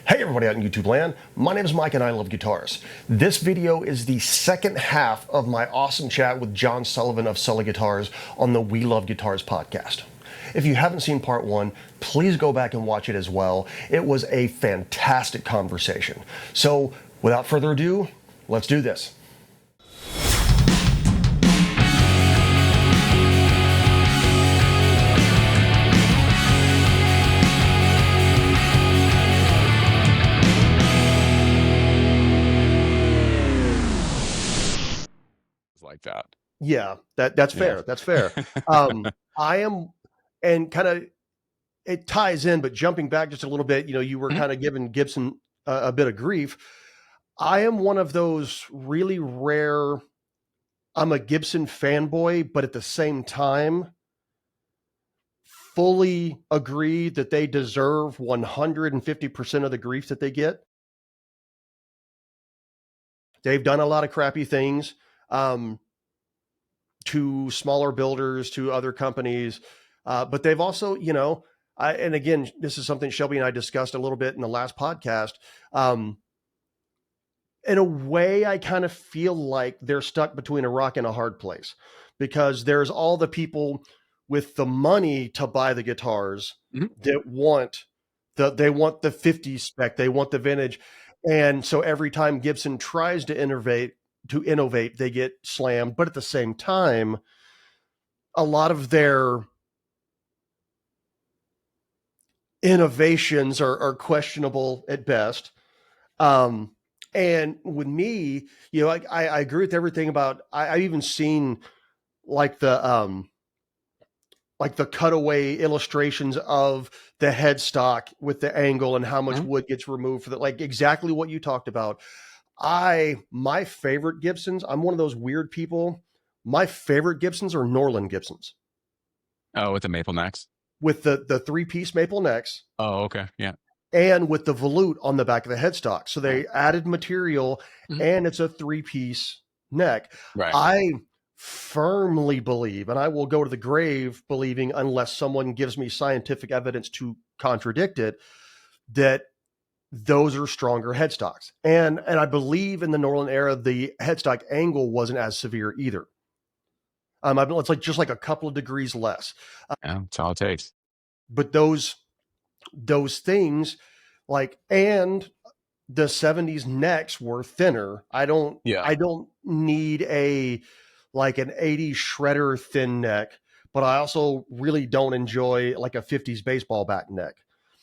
Hey everybody out in YouTube land, my name is Mike and I love guitars. This video is the second half of my awesome chat with John Sullivan of Sully Guitars on the We Love Guitars podcast. If you haven't seen part one, please go back and watch it as well. It was a fantastic conversation. So without further ado, let's do this. Like that. Yeah, that's fair. That's fair. I am, and kind of it ties in, but jumping back just a little bit, you were kind of giving Gibson a bit of grief. I am one of those really rare, I'm a Gibson fanboy, but at the same time, fully agree that they deserve 150% of the grief that they get. They've done a lot of crappy things. To smaller builders, to other companies. But they've also, and again, this is something Shelby and I discussed a little bit in the last podcast. In a way, I kind of feel like they're stuck between a rock and a hard place because there's all the people with the money to buy the guitars that want they want the 50 spec, they want the vintage. And so every time Gibson tries to innovate, they get slammed. But at the same time, a lot of their innovations are questionable at best. And with me, I agree with everything about, I've even seen like the cutaway illustrations of the headstock with the angle and how much wood gets removed for that, like exactly what you talked about. My favorite Gibsons, I'm one of those weird people. My favorite Gibsons are Norland Gibsons. Oh, with the maple necks? With the three-piece maple necks. Oh, okay. Yeah. And with the volute on the back of the headstock. So they added material and it's a three-piece neck. Right. I firmly believe, and I will go to the grave believing, unless someone gives me scientific evidence to contradict it, that those are stronger headstocks. And I believe in the Norland era, the headstock angle wasn't as severe either. It's like just like a couple of degrees less. Yeah, that's all it takes. But those things, like, and the 70s necks were thinner. I don't need an 80s shredder thin neck, but I also really don't enjoy like a 50s baseball bat neck.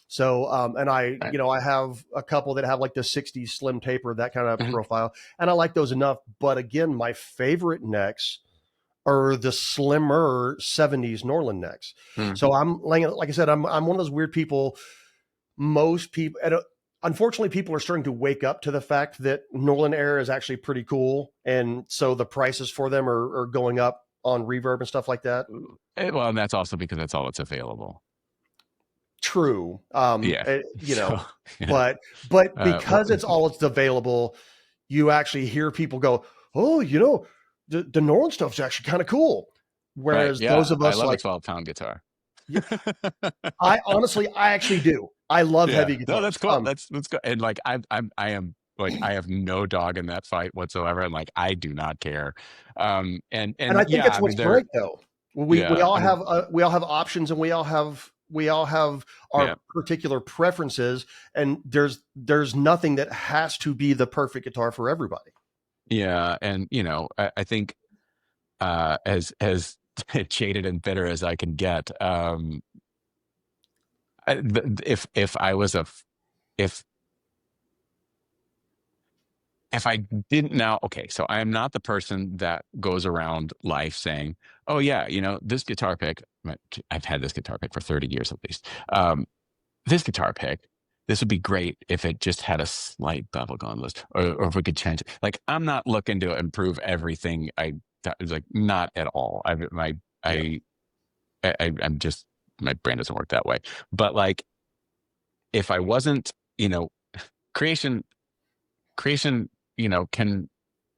So, and I have a couple that have like the 60s slim taper, that kind of profile. And I like those enough. But again, my favorite necks are the slimmer 70s Norland necks. So I'm like I said, I'm one of those weird people. Most people, and unfortunately, people are starting to wake up to the fact that Norland era is actually pretty cool. And so the prices for them are going up on Reverb and stuff like that. Well, and that's also because that's all that's available. True. But because it's all that's available, you actually hear people go, oh, the Norland stuff's actually kind of cool. Whereas those of us, I love a 12-pound guitar. I actually do. I love heavy guitars. No, that's cool. That's good. And like, I am like, I have no dog in that fight whatsoever. And like, I do not care. And I think that's what's great though. We all have options, and we all have our particular preferences, and there's nothing that has to be the perfect guitar for everybody. Yeah. And, I think as jaded and bitter as I can get, if I didn't now, okay, so I am not the person that goes around life saying, oh yeah, this guitar pick, I've had this guitar pick for 30 years at least. This guitar pick, this would be great if it just had a slight bevel gone list, or if we could change it. Like, I'm not looking to improve everything. Not at all. I'm just, my brain doesn't work that way. But like, if I wasn't, creation, can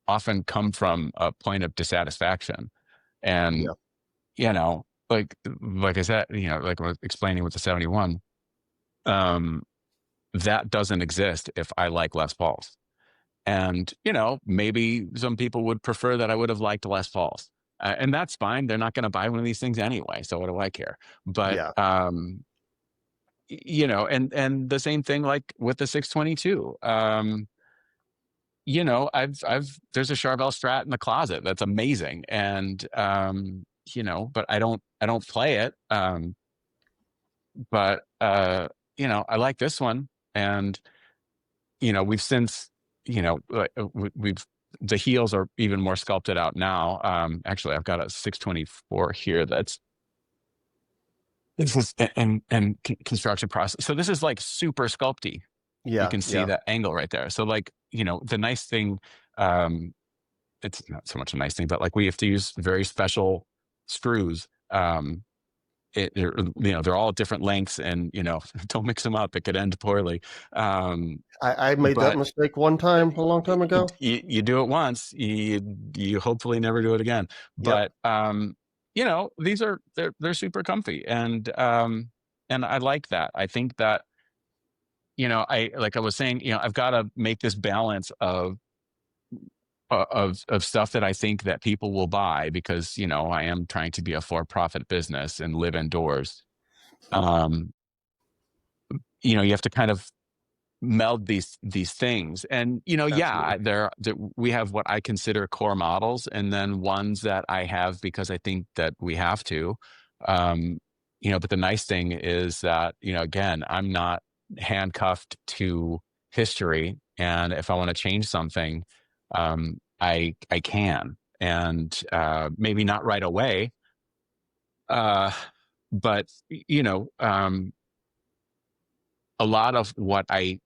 often come from a point of dissatisfaction. And, like I said, like I was explaining with the 71, that doesn't exist if I like Les Pauls. And, maybe some people would prefer that I would have liked Les Pauls. And that's fine. They're not going to buy one of these things anyway. So what do I care? But, Yeah. and the same thing like with the 622. There's a Charvel Strat in the closet that's amazing. And, but I don't play it. But, I like this one. And, we've since, we've, the heels are even more sculpted out now. Actually, I've got a 624 here that's, this is and construction process. So this is like super sculpty. You Yeah. can see Yeah. that angle right there. So like, the nice thing, it's not so much a nice thing, but like we have to use very special screws. They're all different lengths, and don't mix them up. It could end poorly. I made that But mistake one time a long time ago. you do it once, you hopefully never do it again. Yep. But these are they're super comfy, and I like that. I think that like I was saying, I've got to make this balance of stuff that I think that people will buy because I am trying to be a for-profit business and live indoors. You have to kind of meld these things, and Absolutely. we have what I consider core models, and then ones that I have because I think that we have to. um but the nice thing is that again, I'm not handcuffed to history, and if I want to change something, I can, and maybe not right away, but a lot of what I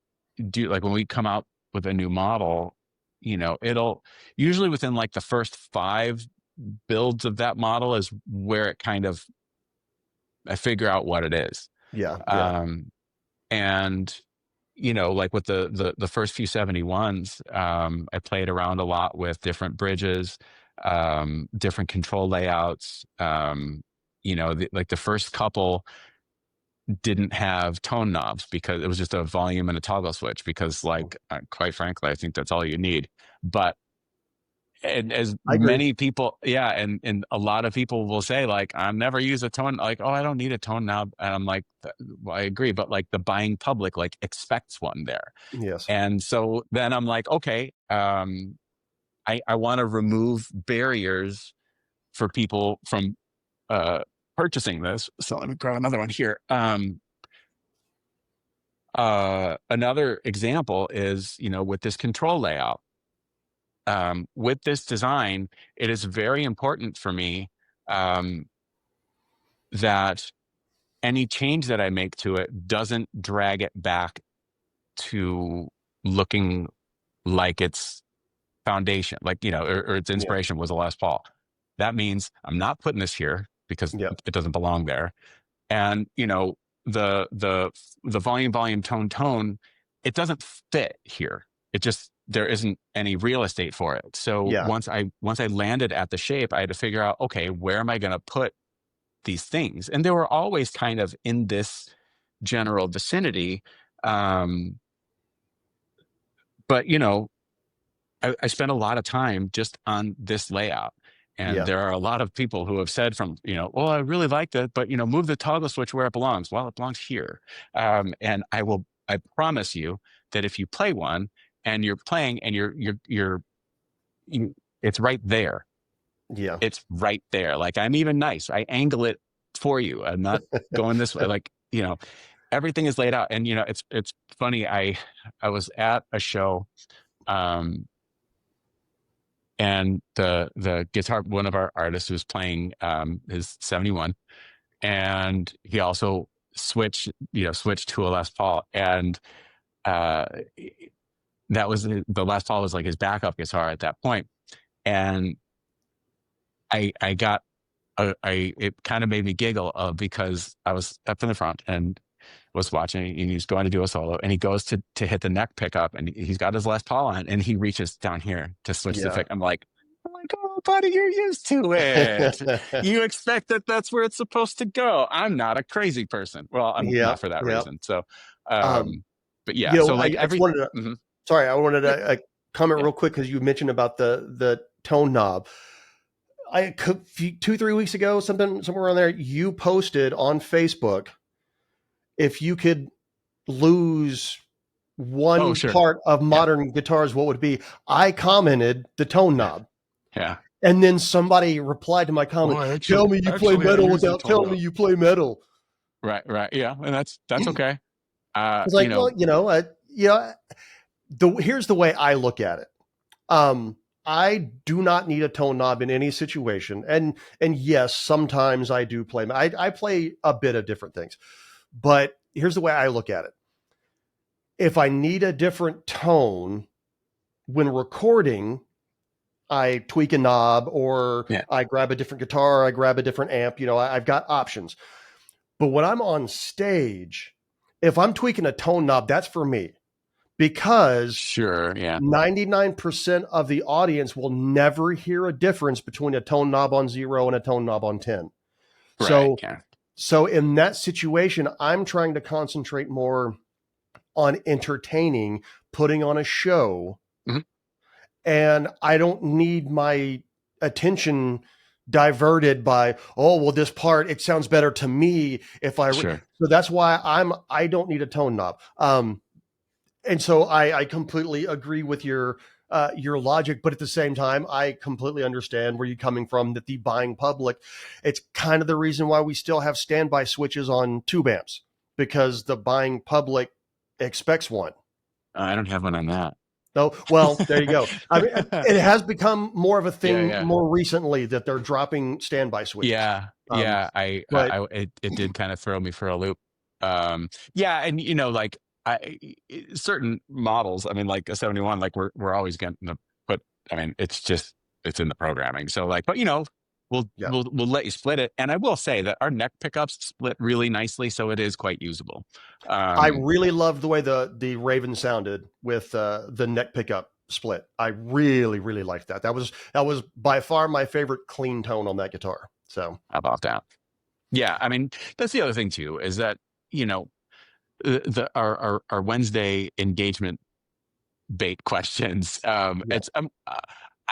do, like when we come out with a new model, it'll usually within like the first 5 builds of that model is where it kind of, I figure out what it is. Yeah. Yeah. And like with the first few 71s, I played around a lot with different bridges, different control layouts. Like the first couple didn't have tone knobs because it was just a volume and a toggle switch, because like quite frankly, I think that's all you need. But and as I agree. many people, yeah, and a lot of people will say like, I never use a tone, like, oh, I don't need a tone knob, and I'm like, well, I agree, but like the buying public like expects one there. Yes. And so then I'm like, okay, I want to remove barriers for people from purchasing this. So let me grab another one here. Another example is, with this control layout, with this design, it is very important for me um, that any change that I make to it doesn't drag it back to looking like its foundation, like, or its Yeah. inspiration was a Les Paul. That means I'm not putting this here because Yeah. it doesn't belong there. And the volume tone, it doesn't fit here. It just, there isn't any real estate for it. So Yeah. once I landed at the shape, I had to figure out, okay, where am I going to put these things? And they were always kind of in this general vicinity. But I spent a lot of time just on this layout. And Yeah. there are a lot of people who have said well, I really like that, but move the toggle switch where it belongs. Well, it belongs here. And I promise you that if you play one and you're playing and it's right there. Yeah. It's right there. Like, I'm even nice. I angle it for you. I'm not going this way. Like, everything is laid out. And, it's funny. I was at a show, and the guitar, one of our artists was playing his 71, and he also switched to a Les Paul, and that was the Les Paul was like his backup guitar at that point. And I got it kind of made me giggle because I was up in the front and was watching, and he's going to do a solo, and he goes to hit the neck pickup, and he's got his Les Paul on, and he reaches down here to switch the Yeah. pick. I'm like, oh, buddy, you're used to it. You expect that that's where it's supposed to go. I'm not a crazy person. Well, I'm Yeah. not for that Yeah. reason. So, Um, but yeah, so like I just wanted to, mhm. sorry, I wanted Yeah, to comment yeah. real quick because you mentioned about the tone knob. I 2-3 weeks ago, somewhere around there, you posted on Facebook if you could lose Oh, one sure. part of Yeah. modern guitars, what would it be? I commented the tone Yeah. knob. Yeah. And then somebody replied to my Oh, comment, tell actually, me you play actually, I metal use the without tone telling me knob. you play metal. Right, right. Yeah, and that's okay. It's You like, well, know, here's the way I look at it. Um, I do not need a tone knob in any situation. And yes, sometimes I do play. I play a bit of different things. But here's the way I look at it. If I need a different tone when recording, I tweak a knob or yeah, I grab a different guitar, I grab a different amp. I've got options. But when I'm on stage, if I'm tweaking a tone knob, that's for me because sure, yeah. 99% of the audience will never hear a difference between a tone knob on 0 and a tone knob on 10. Right, So, yeah. so in that situation, I'm trying to concentrate more on entertaining, putting on a show, Mhm. and I don't need my attention diverted by, oh, well, this part, it sounds better to me if Sure. so that's why I don't need a tone knob. And so I completely agree with your logic, but at the same time, I completely understand where you're coming from. That the buying public, it's kind of the reason why we still have standby switches on tube amps because the buying public expects one. I don't have one on that. So, well, there you go. I mean, it has become more of a Yeah, thing yeah. more recently that they're dropping standby switches. Yeah, Um, yeah, but it did kind of throw me for a loop. Yeah, and like certain models, I mean, like a 71, like we're always going to put. I mean, it's in the programming. So like, but we'll yeah, we'll let you split it. And I will say that our neck pickups split really nicely, so it is quite usable. I Um, really loved the way the Raven sounded with the neck pickup split. I really liked that. That was by far my favorite clean tone on that guitar. So how about that? Yeah, I mean, that's the other thing too, is that you know our Wednesday engagement bait questions. yeah, It's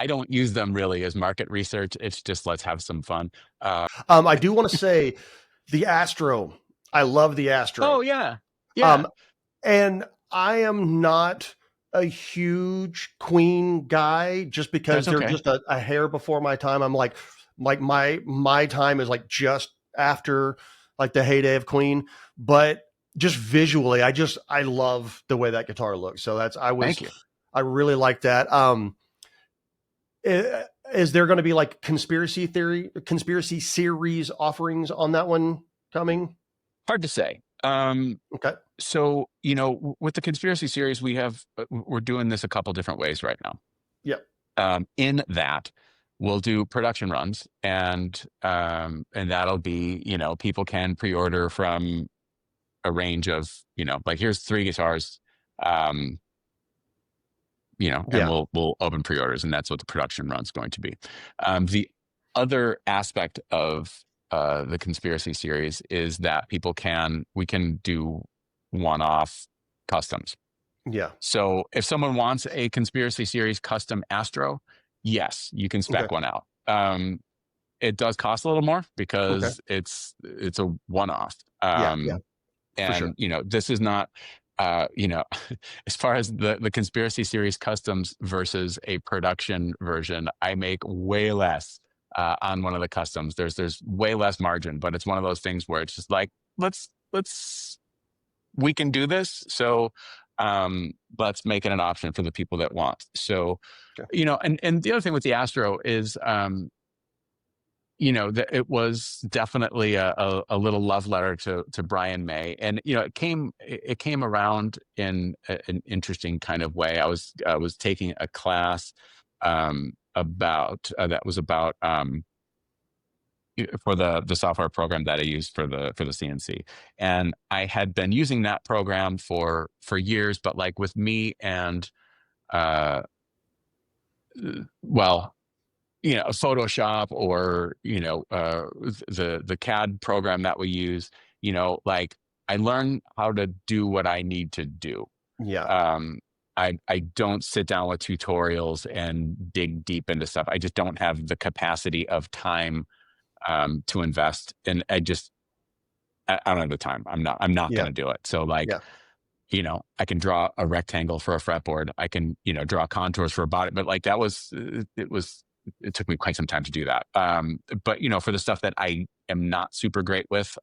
I don't use them really as market research. It's just let's have some fun. I do want to say the Astro. I love the Oh Astro. yeah, yeah. Um, and I am not a huge Queen guy just because That's they're okay. just a hair before my time. I'm like my time is like just after like the heyday of Queen, but just visually, I love the way that guitar looks. So Thank you. I really like that. Is there going to be like conspiracy series offerings on that one coming? Hard to say. Okay. So with the conspiracy series, we're doing this a couple different ways right now. Yeah. In that, we'll do production runs, and that'll be people can pre-order from a range of like here's 3 guitars. Um, and Yeah. we'll open pre-orders, and that's what the production run's going to be. The other aspect of the conspiracy series is that we can do one-off customs. Yeah. So if someone wants a conspiracy series custom Astro, yes, you can Okay. spec one out. It does cost a little more Okay. because it's a one-off. Yeah. Yeah. For sure. And this is not as far as the conspiracy series customs versus a production version, I make way less on one of the customs. There's way less margin, but it's one of those things where it's just like let's we can do this, so let's make it an option for the people that want. So Okay. and the other thing with the Astro is that it was definitely a little love letter to Brian May, and it came around in an interesting kind of way. I was taking a class about that was about for the software program that I used for the CNC, and I had been using that program for years, but like with me and uh, well, Photoshop or the CAD program that we use, like I learn how to do what I need to do. Yeah. I don't sit down with tutorials and dig deep into stuff. I just don't have the capacity of time to invest, and I don't have the time. I'm not Yeah. going to do it. So like, Yeah. I can draw a rectangle for a fretboard. I can, draw contours for a body, but like it took me quite some time to do that. But for the stuff that I am not super great with,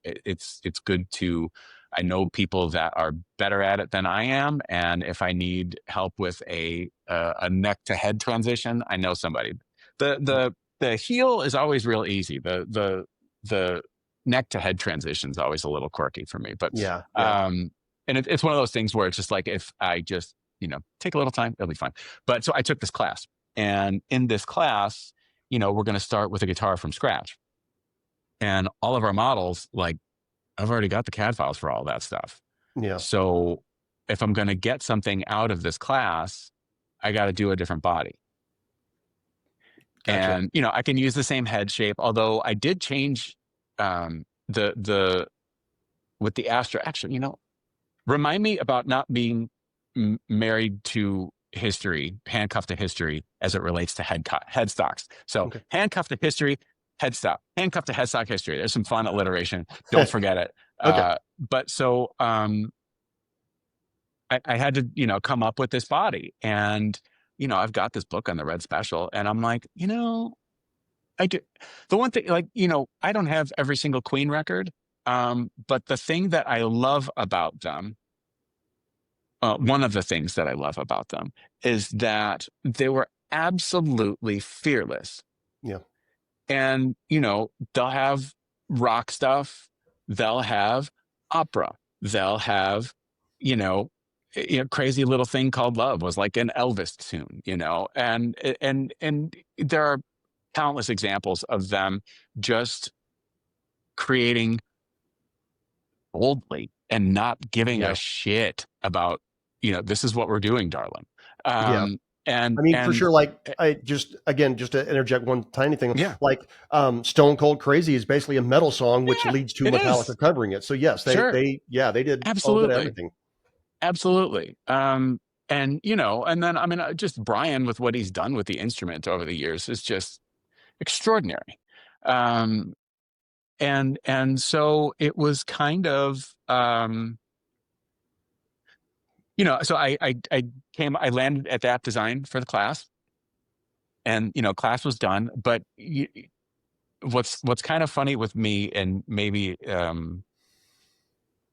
it's good to, I know people that are better at it than I am. And if I need help with a neck to head transition, I know somebody. The heel is always real easy. The neck to head transition is always a little quirky for me, but, Yeah. Yeah. and it's one of those things where it's just like, if I just, take a little time, it'll be fine. But so I took this class, and in this class, we're going to start with a guitar from scratch, and all of our models, like, I've already got the CAD files for all that stuff. Yeah. So if I'm going to get something out of this class, I got to do a different body. Gotcha. And, I can use the same head shape, although I did change, the with the Astro. Actually, remind me about not being married to history, handcuffed to history as it relates to headstocks. So Okay. handcuffed to history, headstock, handcuffed to headstock history. There's some fun alliteration. Don't forget it. Okay. But so I had to, come up with this body, and, I've got this book on the Red Special, and I'm like, I do. The one thing, like, I don't have every single Queen record. But the thing that I love about them, one of the things that I love about them, is that they were absolutely fearless. Yeah. And, they'll have rock stuff, they'll have opera, they'll have, you know, Crazy Little Thing Called Love was like an Elvis tune, and there are countless examples of them just creating boldly and not giving a Yeah. shit about, this is what we're doing, darling. Yeah. And I mean, for sure. Like, just to interject one tiny thing, yeah, like, Stone Cold Crazy is basically a metal song, which yeah, leads to it Metallica is. covering it. So yes, Sure. they did a little bit of Absolutely. everything. Absolutely. And and then, I mean, just Brian, with what he's done with the instrument over the years, is just extraordinary. Um, and so it was kind of, so I landed at that design for the class, and, class was done. But what's kind of funny with me, and maybe, yeah,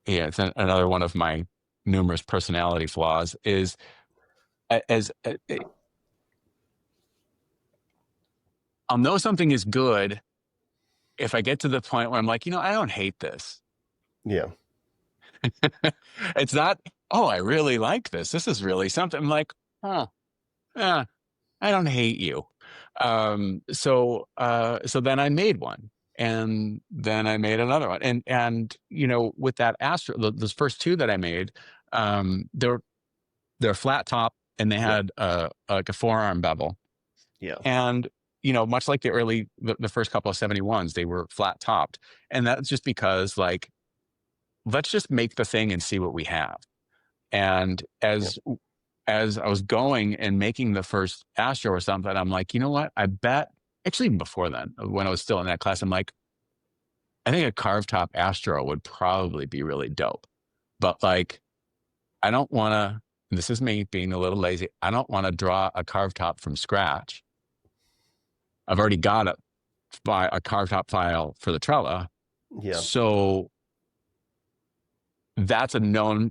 it's another one of my numerous personality flaws, is, as I'll know something is good if I get to the point where I'm like, I don't hate this. Yeah. It's not, oh, I really like this. This is really something. I'm like, huh, yeah, I don't hate you. So then I made one, and then I made another one, and with that Astro, those first two that I made, they're flat top, and they Yeah. had like a forearm bevel. Yeah. And, much like the first couple of 71s, they were flat topped. And that's just because, like, let's just make the thing and see what we have. And Yeah. as I was going and making the first Astro or something, I'm like, you know what? I bet, actually, even before then, when I was still in that class, I'm like, I think a carved top Astro would probably be really dope. But, like, I don't want to, this is me being a little lazy, I don't want to draw a carved top from scratch. I've already got a carved top file for the Trella. Yeah. So that's known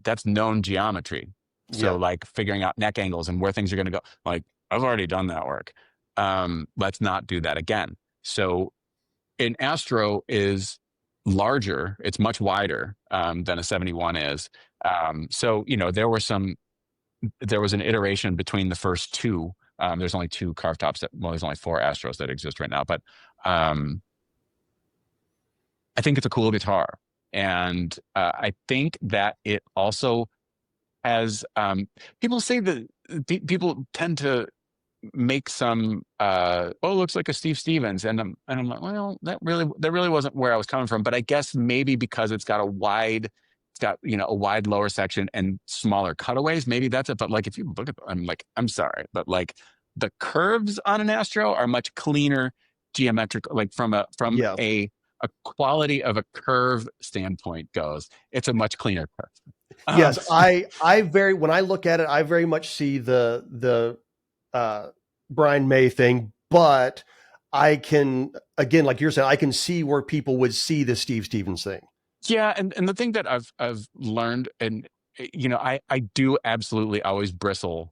geometry. So, Yeah. like, figuring out neck angles and where things are going to go, like, I've already done that work. Let's not do that again. So an Astro is larger. It's much wider than a 71 is. So, there was an iteration between the first two. There's only two carved tops there's only 4 Astros that exist right now, but I think it's a cool guitar. And I think that it also has, people say that people tend to make some, it looks like a Steve Stevens. And I'm like, well, that really wasn't where I was coming from. But I guess maybe because it's got a wide it's got, a wide lower section and smaller cutaways. Maybe that's it. But like, if you look at, I'm sorry, but like the curves on an Astro are much cleaner geometric, like from Yeah. a quality of a curve standpoint goes, it's a much cleaner curve. Yes, when I look at it, I very much see the Brian May thing, but I can, again, like you're saying, I can see where people would see the Steve Stevens thing. Yeah, and the thing that I've learned, and I do absolutely always bristle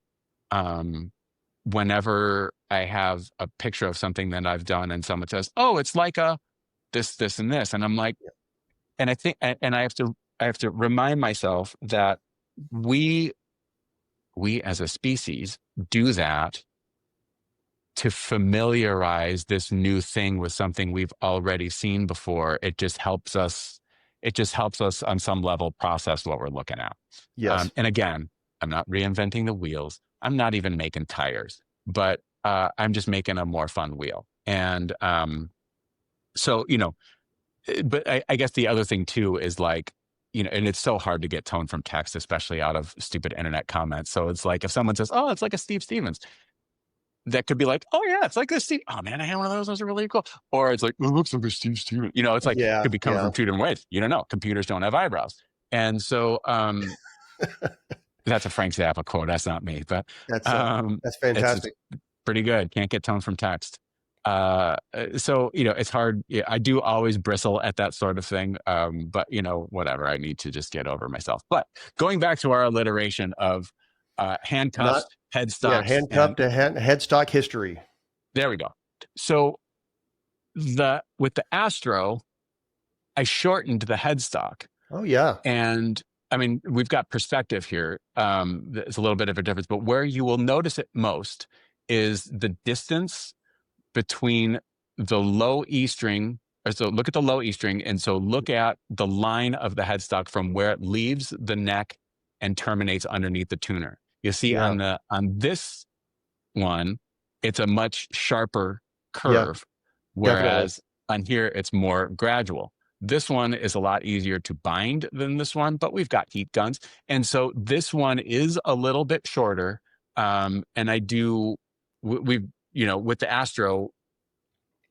whenever I have a picture of something that I've done and someone says, "Oh, it's like a this and this," and I'm like, and I think, and I have to remind myself that we as a species do that to familiarize this new thing with something we've already seen before. It just helps us on some level process what we're looking at. Yes. And again, I'm not reinventing the wheels. I'm not even making tires, but I'm just making a more fun wheel. And so, but I guess the other thing too is like, and it's so hard to get tone from text, especially out of stupid internet comments. So it's like, if someone says, "Oh, it's like a Steve Stevens," that could be like, "Oh yeah, it's like this Steve. Oh man, I had one of those. Those are really cool." Or it's like, "It looks like a Steve Stevens." It's like, it Yeah. could be coming from two different ways. You don't know. Computers don't have eyebrows. And so that's a Frank Zappa quote. That's not me, but That's it's fantastic. pretty good. Can't get tone from text. So it's hard. Yeah, I do always bristle at that sort of thing. But whatever. I need to just get over myself. But going back to our alliteration of handcuffs, headstocks, handcuffed to headstock history. There we go. So with the Astro, I shortened the headstock. Oh yeah. And I mean, we've got perspective here. It's a little bit of a difference, but where you will notice it most is the distance between the low E string. So look at the low E string. And so look at the line of the headstock from where it leaves the neck and terminates underneath the tuner. You see on this one, it's a much sharper curve, whereas on here, it's more gradual. This one is a lot easier to bind than this one, but we've got heat guns. And so this one is a little bit shorter. And we've, with the Astro,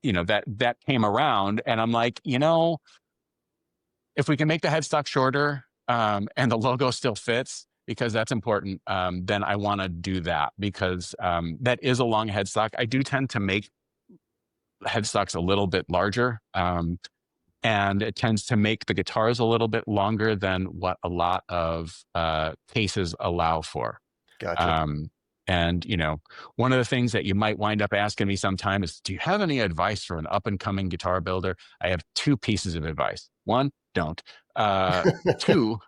that came around, and I'm like, if we can make the headstock shorter, and the logo still fits, because that's important, then I want to do that, because that is a long headstock. I do tend to make headstocks a little bit larger, and it tends to make the guitars a little bit longer than what a lot of cases allow for. Gotcha. And one of the things that you might wind up asking me sometime is, do you have any advice for an up and coming guitar builder? I have two pieces of advice. One, don't. Two,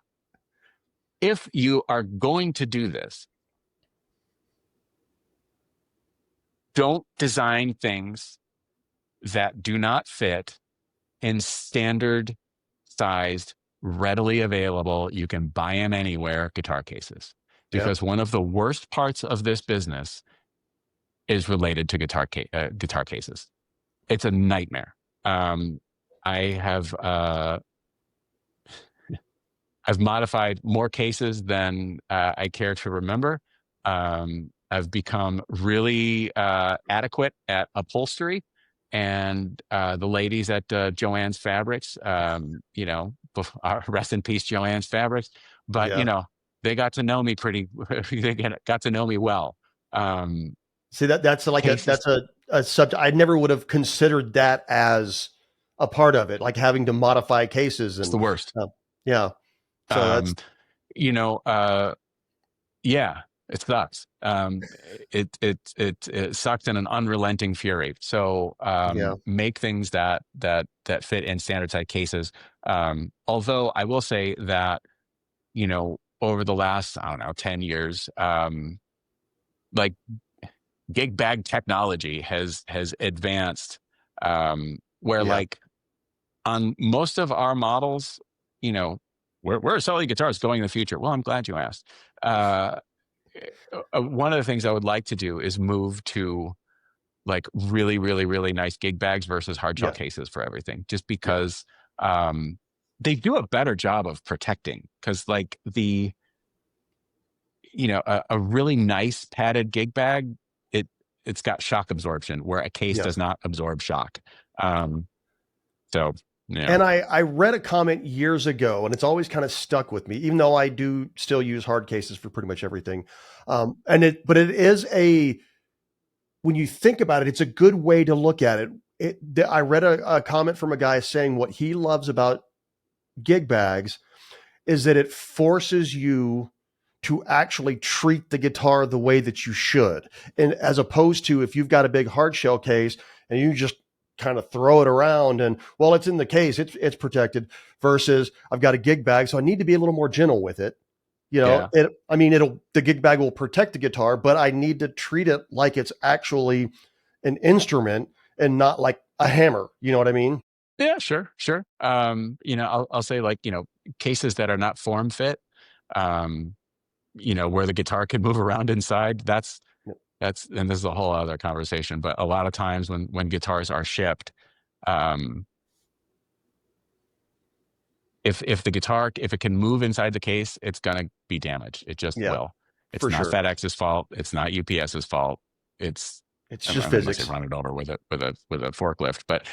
if you are going to do this, don't design things that do not fit in standard sized, readily available, you can buy them anywhere guitar cases. Because one of the worst parts of this business is related to guitar cases. It's a nightmare. I have I've modified more cases than I care to remember. I've become really adequate at upholstery, and the ladies at Joann's Fabrics, rest in peace, Joann's Fabrics. But they got to know me they got to know me well. See, that's like that's a subject. I never would have considered that as a part of it, like having to modify cases. And it's the worst. Yeah. So yeah, it sucks. It sucks in an unrelenting fury. So make things that fit in standard size cases. Although I will say that, over the last, 10 years, like gig bag technology has advanced, where like on most of our models, where are Sully Guitars going in the future? Well, I'm glad you asked. One of the things I would like to do is move to like really, really, really nice gig bags versus hard shell cases for everything, just because they do a better job of protecting, because like a really nice padded gig bag, it's got shock absorption where a case Yeah. does not absorb shock. So yeah. And I read a comment years ago, and it's always kind of stuck with me, even though I do still use hard cases for pretty much everything. But it is when you think about it, it's a good way to look at it. I read a comment from a guy saying what he loves about gig bags is that it forces you to actually treat the guitar the way that you should. And as opposed to if you've got a big hard shell case and you just kind of throw it around and, well, it's in the case, it's protected, versus I've got a gig bag, so I need to be a little more gentle with it. The gig bag will protect the guitar, but I need to treat it like it's actually an instrument and not like a hammer. You know what I mean? Yeah, sure. I'll say, like, cases that are not form fit, where the guitar could move around inside. And this is a whole other conversation, but a lot of times when guitars are shipped, if the guitar, if it can move inside the case, it's going to be damaged. It just will. It's not sure. FedEx's fault. It's not UPS's fault. It's just physics. Unless they run it over with a forklift, but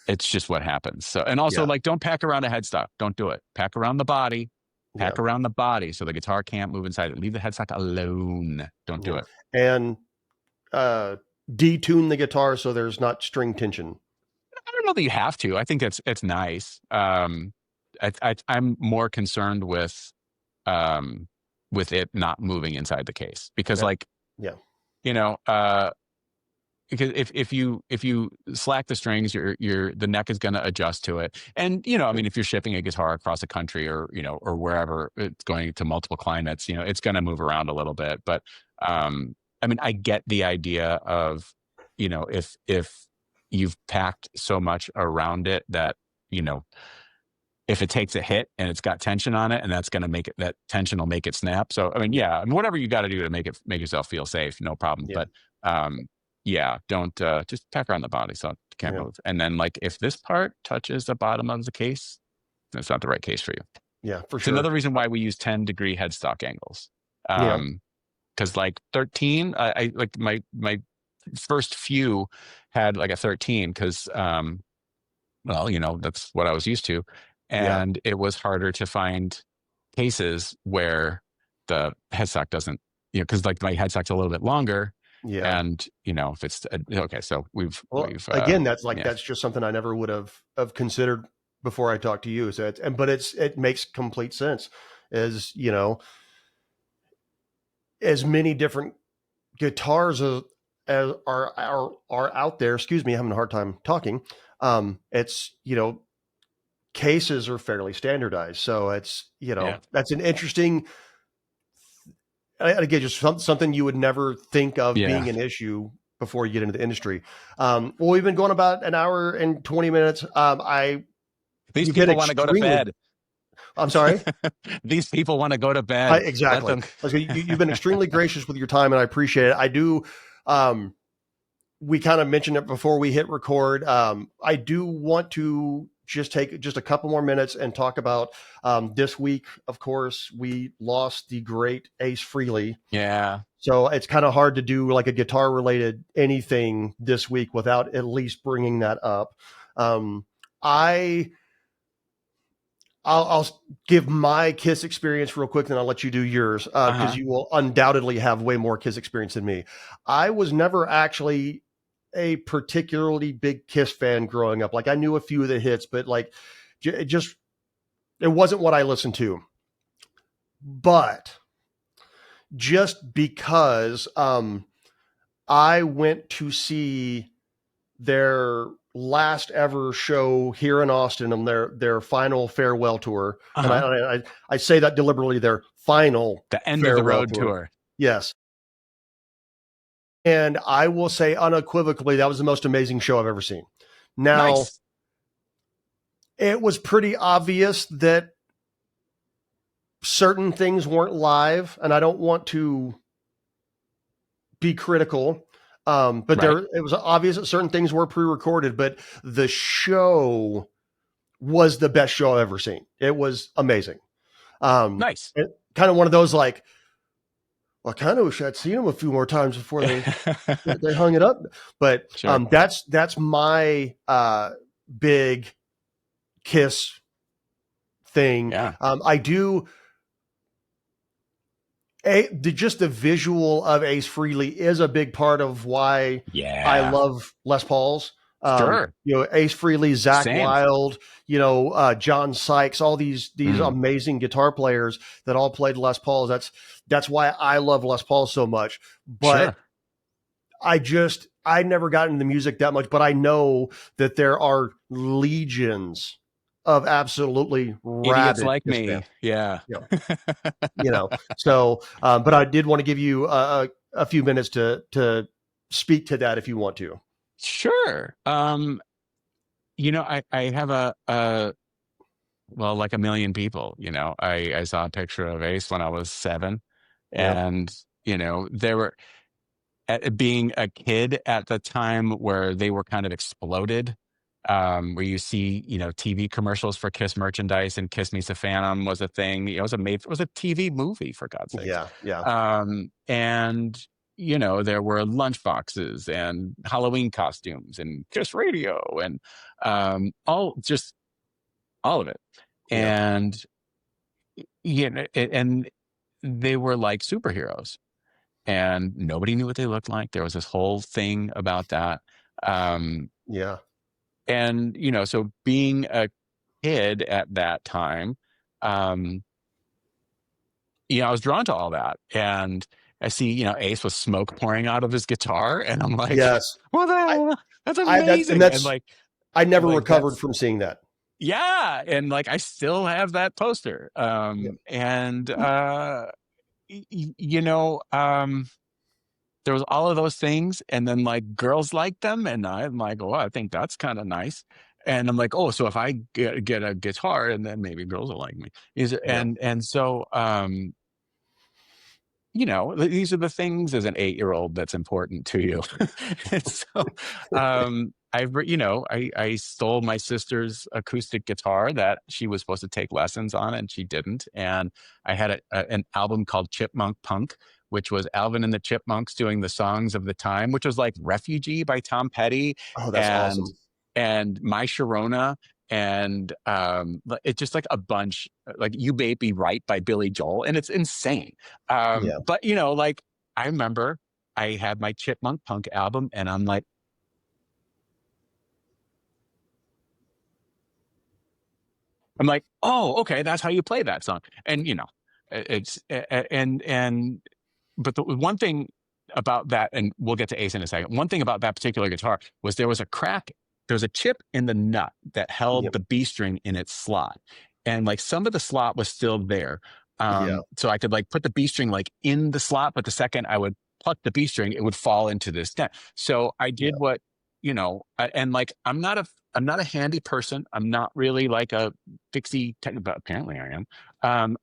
it's just what happens. So, and also, like, don't pack around a headstock. Don't do it. Pack around the body. Pack around the body so the guitar can't move inside it. Leave the headstock alone. Don't do it. And detune the guitar so there's not string tension. I don't know that you have to. I think it's nice. I'm more concerned with it not moving inside the case, because because if you slack the strings, the neck is going to adjust to it. And if you're shipping a guitar across the country or wherever it's going to multiple climates, it's going to move around a little bit. But I get the idea of if you've packed so much around it that if it takes a hit and it's got tension on it, and that's going to make it, that tension will make it snap. So whatever you got to do to make yourself feel safe, no problem. But don't just pack around the body so it can't move. And then, like, if this part touches the bottom of the case, that's not the right case for you. Yeah, for sure. It's another reason why we use 10-degree headstock angles. Because like 13, I like my first few had like a 13 because that's what I was used to, and it was harder to find cases where the headstock doesn't, because like my headstock's a little bit longer. And if it's okay, so we've again, that's just something I never would have considered before I talked to you. So it makes complete sense. As as many different guitars as are out there. Excuse me, I'm having a hard time talking. It's cases are fairly standardized, so it's that's an interesting. Again, just something you would never think of being an issue before you get into the industry. Well, we've been going about an hour and 20 minutes. These people want to go to bed. I'm sorry? These people want to go to bed. Exactly. You've been extremely gracious with your time, and I appreciate it. I do. We kind of mentioned it before we hit record. I do want to just take just a couple more minutes and talk about this week. Of course, we lost the great Ace Frehley. Yeah. So it's kind of hard to do like a guitar related anything this week without at least bringing that up. I'll give my KISS experience real quick, then I'll let you do yours because you will undoubtedly have way more KISS experience than me. I was never actually a particularly big KISS fan growing up. Like, I knew a few of the hits, but like it wasn't what I listened to. But just because I went to see their last ever show here in Austin on their final farewell tour. And I say that deliberately, their final the end of the road tour. Yes. And I will say unequivocally, that was the most amazing show I've ever seen. Now, It was pretty obvious that certain things weren't live, and I don't want to be critical. But it was obvious that certain things were pre-recorded, but the show was the best show I've ever seen. It was amazing. Nice. Kind of one of those like, well, I kind of wish I'd seen them a few more times before they hung it up. But sure. That's my big Kiss thing. Yeah. I do. Just the visual of Ace Frehley is a big part of why I love Les Pauls. Sure. Ace Frehley, Zakk Same. Wylde, John Sykes, all these amazing guitar players that all played Les Pauls. That's why I love Les Paul so much. But sure. I never got into the music that much, but I know that there are legions of absolutely idiots rabid like Kiss me. fans. Yeah. So, but I did want to give you a few minutes to speak to that if you want to. Sure. I have like a million people, I saw a picture of Ace when I was 7 and, there were, being a kid at the time where they were kind of exploded, where you see, TV commercials for Kiss merchandise, and Kiss Meets a Phantom was a thing. It was a TV movie, for God's sakes. Yeah. And there were lunch boxes and Halloween costumes and Kiss radio and all of it. And and they were like superheroes. And nobody knew what they looked like. There was this whole thing about that. And, so being a kid at that time, I was drawn to all that. And I see, Ace with smoke pouring out of his guitar. And I'm like, yes, well, that's amazing. I never recovered from seeing that. Yeah. And like, I still have that poster. And, there was all of those things, and then like girls liked them, and I'm like, oh, I think that's kind of nice. And I'm like, oh, so if I get a guitar, and then maybe girls will like me. And so these are the things as an 8-year-old that's important to you. And so I stole my sister's acoustic guitar that she was supposed to take lessons on, and she didn't. And I had an album called Chipmunk Punk, which was Alvin and the Chipmunks doing the songs of the time, which was like Refugee by Tom Petty. Oh, that's awesome. And My Sharona. And it's just like a bunch, like You May Be Right by Billy Joel, and it's insane. But like I remember I had my Chipmunk Punk album, and I'm like, oh, okay, that's how you play that song. And it's but the one thing about that, and we'll get to Ace in a second. One thing about that particular guitar was there was a chip in the nut that held the B string in its slot. And like some of the slot was still there. So I could like put the B string like in the slot, but the second I would pluck the B string, it would fall into this dent. So I did what, and like, I'm not a handy person. I'm not really like a fixie technical, but apparently I am.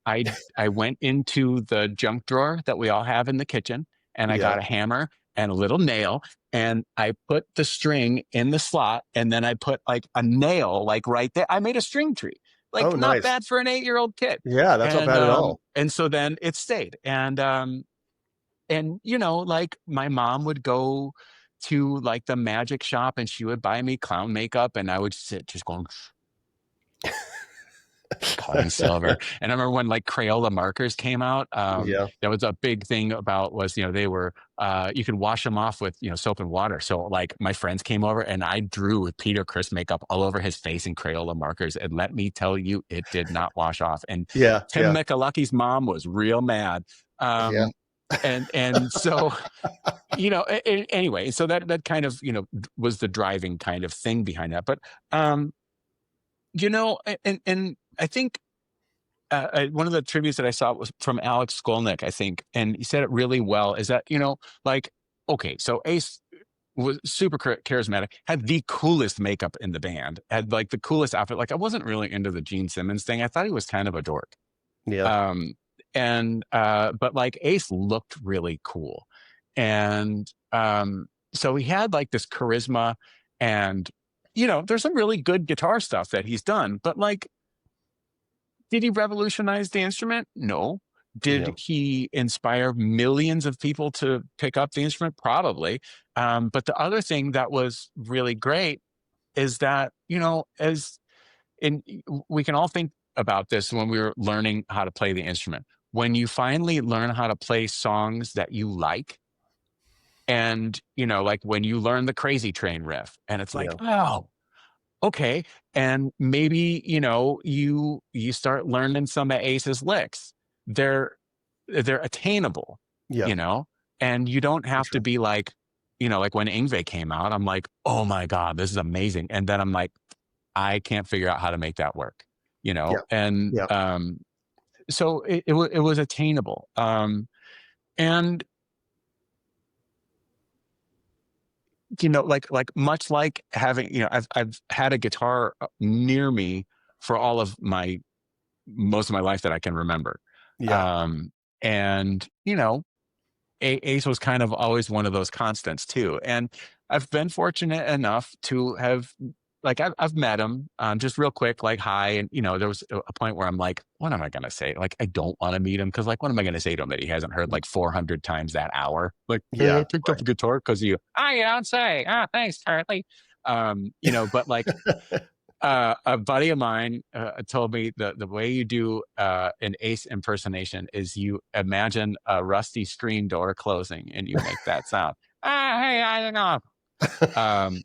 I went into the junk drawer that we all have in the kitchen, and I got a hammer and a little nail, and I put the string in the slot, and then I put like a nail like right there. I made a string tree, like not bad for an 8-year-old kid. Yeah, that's not bad at all. And so then it stayed. And like my mom would go to like the magic shop, and she would buy me clown makeup, and I would sit just going cutting silver. And I remember when like Crayola markers came out, that was a big thing about was, they were, you could wash them off with, soap and water. So like my friends came over, and I drew with Peter Criss makeup all over his face in Crayola markers. And let me tell you, it did not wash off. And Tim McAlucky's mom was real mad. And so, anyway, so that kind of, was the driving kind of thing behind that. But, and I think one of the tributes that I saw was from Alex Skolnick, I think, and he said it really well, is that, like, okay, so Ace was super charismatic, had the coolest makeup in the band, had like the coolest outfit. Like I wasn't really into the Gene Simmons thing. I thought he was kind of a dork. But like Ace looked really cool. And so he had like this charisma, and there's some really good guitar stuff that he's done, but like, did he revolutionize the instrument? No. Yeah. Did he inspire millions of people to pick up the instrument? Probably. But the other thing that was really great is that, as in, we can all think about this when we were learning how to play the instrument. When you finally learn how to play songs that you like, and, like when you learn the Crazy Train riff, and it's like, Yeah. oh, okay. And maybe, you start learning some of Ace's licks. They're attainable, Yeah. you know, and you don't For have to sure. be like, like when Ingve came out, I'm like, oh my God, this is amazing. And then I'm like, I can't figure out how to make that work, Yeah. and Yeah. so it was attainable. And like much like having, I've had a guitar near me for all of most of my life that I can remember. Yeah. Um, and Ace was kind of always one of those constants too. And I've been fortunate enough to have, like, I've met him, just real quick, like, hi. And, there was a point where I'm like, what am I going to say? Like, I don't want to meet him. Cause like, what am I going to say to him that he hasn't heard like 400 times that hour? Like, hey, I Yeah. picked up Right. a guitar because of you. You don't say, thanks, Charlie. But like, a buddy of mine told me the way you do an Ace impersonation is you imagine a rusty screen door closing and you make that sound. Hey, I don't know. Um,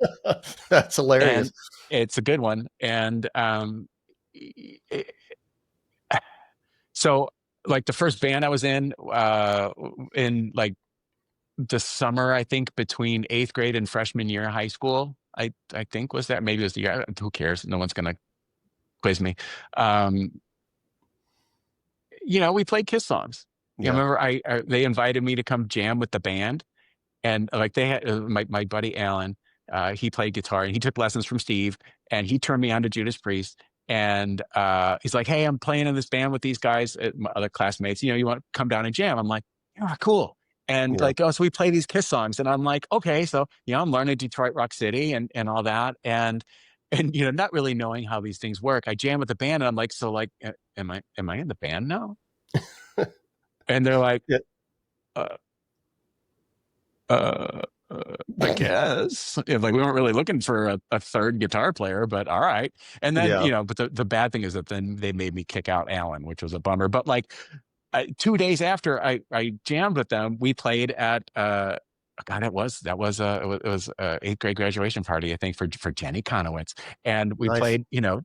That's hilarious. and it's a good one. And it- so, like the first band I was in like the summer, I think between eighth grade and freshman year of high school, I think was that, maybe it was the year. Who cares? No one's gonna quiz me. Um, we played Kiss songs. Yeah. Remember, they invited me to come jam with the band, and like they had my buddy Alan. He played guitar and he took lessons from Steve, and he turned me on to Judas Priest. And he's like, "Hey, I'm playing in this band with these guys, my other classmates. You want to come down and jam?" I'm like, "Yeah, cool." And Yeah. like, oh, so we play these Kiss songs, and I'm like, okay, so I'm learning Detroit Rock City and all that, and not really knowing how these things work. I jam with the band, and I'm like, so like, am I in the band now? And they're like, Yeah. uh, uh, I guess. Yeah, like, we weren't really looking for a third guitar player, but all right. And then, Yeah. but the bad thing is that then they made me kick out Alan, which was a bummer. But like, 2 days after I jammed with them, we played at, God, it was eighth grade graduation party, I think, for Jenny Conowitz. And Nice.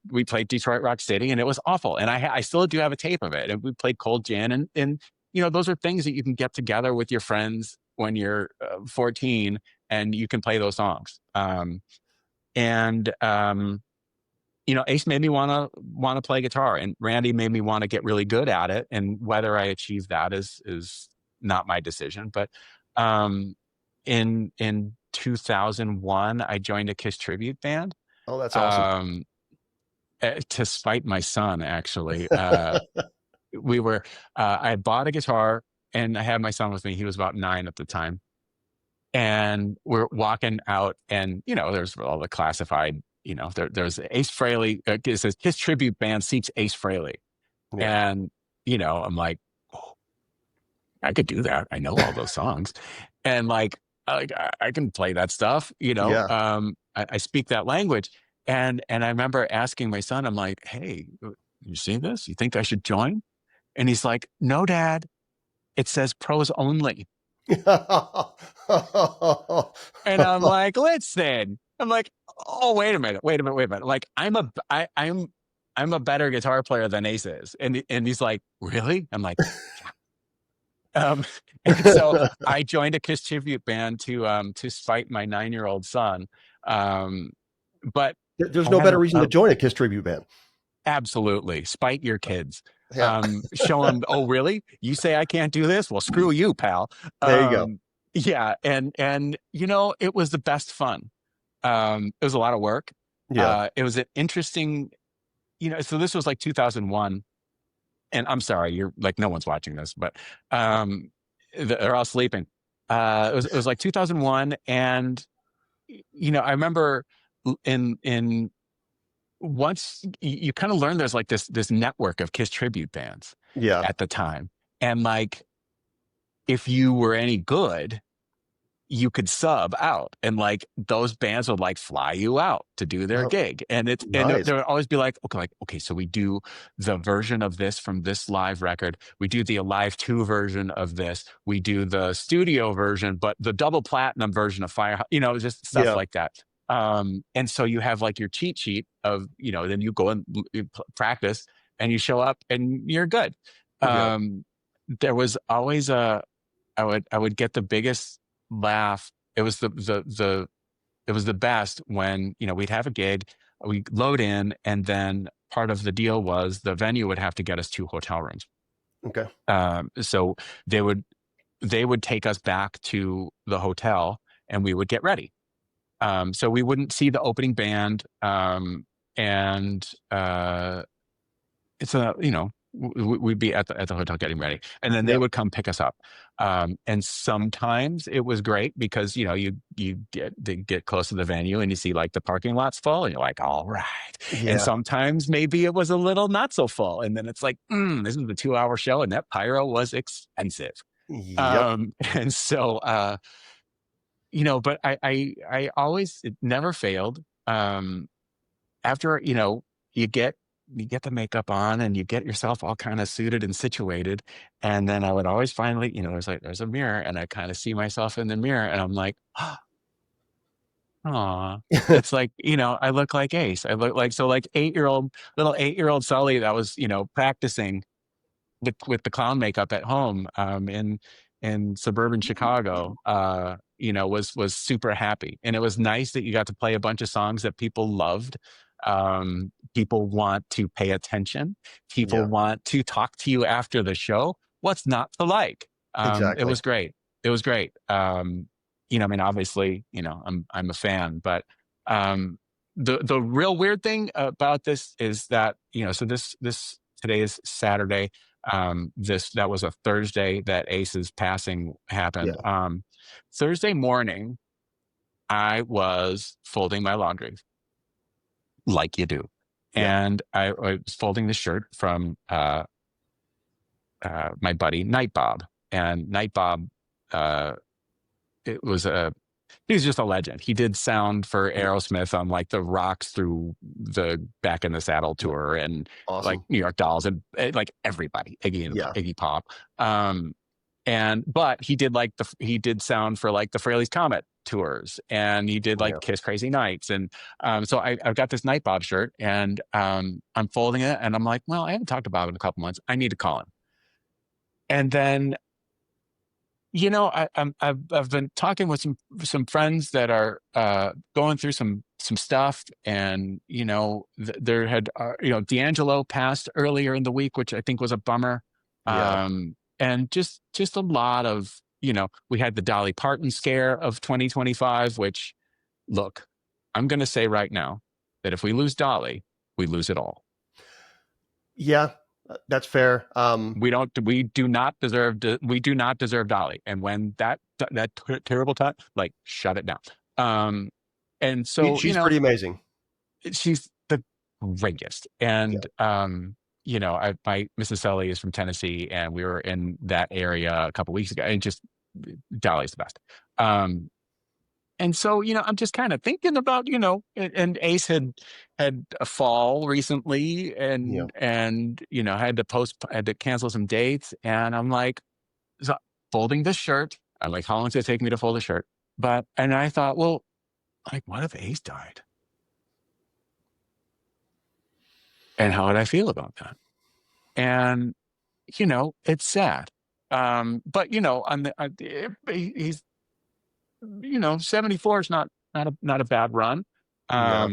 we played Detroit Rock City, and it was awful. And I still do have a tape of it. And we played Cold Gin, and those are things that you can get together with your friends when you're 14, and you can play those songs. And Ace made me want to play guitar, and Randy made me want to get really good at it. And whether I achieve that is not my decision. But in 2001, I joined a Kiss tribute band. Oh, that's awesome. Um, to spite my son, actually. We were I had bought a guitar, and I had my son with me. He was about 9 at the time. And we're walking out, and there's all the classified, there's Ace Frehley. It says Kiss tribute band seeks Ace Frehley. Yeah. And I'm like, oh, I could do that. I know all those songs. And like, I can play that stuff. Yeah. I speak that language. And I remember asking my son, I'm like, hey, you see this? You think I should join? And he's like, no, Dad, it says pros only. And I'm like, listen. I'm like, oh, wait a minute. Like, I'm a better guitar player than Ace is. And he's like, really? I'm like, yeah. And so I joined a Kiss tribute band to spite my 9-year-old son. But There's I no had better reason to join a Kiss tribute band. absolutely spite your kids. Yeah. Show them, oh, really? You say I can't do this? Well, screw you, pal. There you go. Yeah. And it was the best fun. It was a lot of work. Yeah. It was an interesting, so this was like 2001. And I'm sorry, you're like, no one's watching this, but they're all sleeping. It was like 2001. And, I remember in once you kind of learn there's like this network of Kiss tribute bands Yeah. at the time. And like, if you were any good, you could sub out, and like those bands would like fly you out to do their Oh, gig. And nice. there would always be like, okay, so we do the version of this from this live record. We do the Alive 2 version of this. We do the studio version, but the double platinum version of Fire, just stuff Yeah. like that. And so you have like your cheat sheet of, then you go and practice and you show up and you're good. Yeah. There was always I would get the biggest laugh. It was it was the best when, we'd have a gig, we load in, and then part of the deal was the venue would have to get us 2 hotel rooms. Okay. So they would take us back to the hotel and we would get ready. So we wouldn't see the opening band. And it's we'd be at the hotel getting ready, and then they would come pick us up. And sometimes it was great because you get close to the venue and you see like the parking lot's full and you're like, all right. And Yeah. sometimes maybe it was a little not so full, and then it's like, this is a 2-hour show and that pyro was expensive. Yep. And so but I always, it never failed. After you get the makeup on and you get yourself all kind of suited and situated. And then I would always finally, there's a mirror, and I kind of see myself in the mirror and I'm like, oh, it's like, I look like Ace. I look like, so like little 8-year-old Sully that was, practicing with the clown makeup at home, in suburban Chicago, was super happy. And it was nice that you got to play a bunch of songs that people loved. People want to pay attention. People Yeah. want to talk to you after the show. What's not to like? It Exactly. was great. It was great. I mean, obviously, I'm a fan, but the real weird thing about this is that, so this today is Saturday. That was a Thursday that Ace's passing happened. Yeah. Thursday morning, I was folding my laundry like you do. Yeah. And I was folding the shirt from my buddy Night Bob. And Night Bob, it was he was just a legend. He did sound for Aerosmith on like the Rocks Through the Back in the Saddle Yeah. tour, and like Awesome. New York Dolls, and like everybody, Yeah. Iggy Pop. But he did sound for like the Frehley's Comet tours, and he did like Yeah. Kiss Crazy Nights. And so I've got this Night Bob shirt, and I'm folding it, and I'm like, well, I haven't talked about it in a couple months. I need to call him. And then I've been talking with some friends that are going through some stuff, and there had D'Angelo passed earlier in the week, which I think was a bummer. Yeah. And just a lot of, we had the Dolly Parton scare of 2025, which, look, I'm going to say right now that if we lose Dolly, we lose it all. Yeah, that's fair. We do not deserve Dolly. And when that terrible time, like, shut it down. And so, She's pretty amazing. she's the greatest. And, my Mrs. Sully is from Tennessee, and we were in that area a couple weeks ago, and just Dolly's the best. And so, I'm just kind of thinking about, and Ace had a fall recently, and had to cancel some dates, and I'm like, so folding this shirt. I'm like, how long does it take me to fold a shirt? And I thought, well, like, what if Ace died? And how would I feel about that? And, it's sad. But he's, 74 is not a bad run. Yeah.